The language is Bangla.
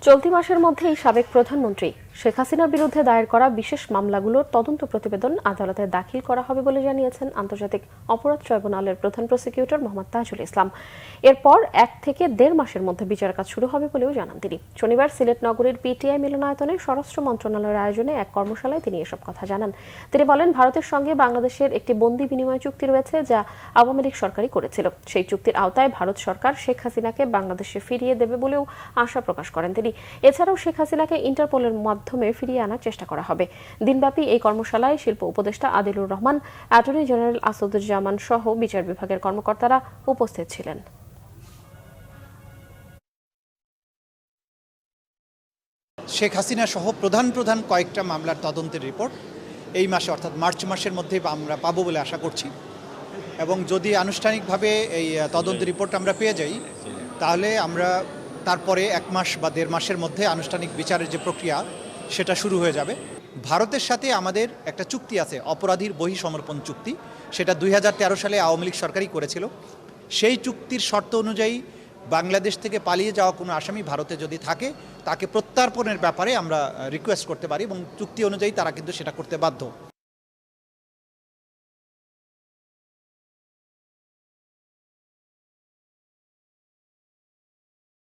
চলতি মাসের মধ্যেই সাবেক প্রধানমন্ত্রী শেখ হাসিনার বিরুদ্ধে দায়ের করা বিশেষ মামলাগুলোর তদন্ত প্রতিবেদন আদালতে দাখিল করা হবে বলে জানিয়েছেন আন্তর্জাতিক অপরাধ ট্রাইব্যুনালের প্রধান প্রসিকিউটর মোহাম্মদ তাজুল ইসলাম। এরপর 1 থেকে 1.5 মাসের মধ্যে বিচার কাজ শুরু হবে বলেও জানান তিনি। শনিবার সিলেট নগরীর পিটিআই মিলনায়তনে স্বরাষ্ট্র মন্ত্রণালয়ের আয়োজনে এক কর্মশালায় তিনি এসব কথা জানান। তিনি বলেন, ভারতের সঙ্গে বাংলাদেশের একটি বন্দি বিনিময় চুক্তি রয়েছে যা আওয়ামী লীগ সরকারই করেছিল। সেই চুক্তির আওতায় ভারত সরকার শেখ হাসিনাকে বাংলাদেশে ফিরিয়ে দেবে বলেও আশা প্রকাশ করেন তিনি। এছাড়াও শেখ হাসিনাকে ইন্টারপোলের মাধ্যমে ফিরিয়ে আনার চেষ্টা করা হবে। দিনব্যাপী এই কর্মশালায় শিল্প উপদেষ্টা আদিলুর রহমান, অ্যাটর্নি জেনারেল আসাদুজ্জামান সহ বিচার বিভাগের কর্মকর্তারা উপস্থিত ছিলেন। শেখ হাসিনা সহ প্রধান কয়েকটা মামলার তদন্তের রিপোর্ট এই মাসে অর্থাৎ মার্চ মাসের মধ্যেই আমরা পাবো বলে আশা করছি। এবং যদি আনুষ্ঠানিকভাবে এই তদন্তের রিপোর্ট আমরা পেয়ে যাই, তাহলে আমরা তারপরে 1 মাস বা 1.5 মাসের মধ্যে আনুষ্ঠানিক বিচারের যে প্রক্রিয়া সেটা শুরু হয়ে যাবে। ভারতের সাথে আমাদের একটা চুক্তি আছে, অপরাধীর বহিঃসমর্পণ চুক্তি। সেটা 2013 সালে আওয়ামী লীগ সরকারই করেছিল। সেই চুক্তির শর্ত অনুযায়ী বাংলাদেশ থেকে পালিয়ে যাওয়া কোনো আসামি ভারতে যদি থাকে, তাকে প্রত্যর্পণের ব্যাপারে আমরা রিকোয়েস্ট করতে পারি এবং চুক্তি অনুযায়ী তারা কিন্তু সেটা করতে বাধ্য।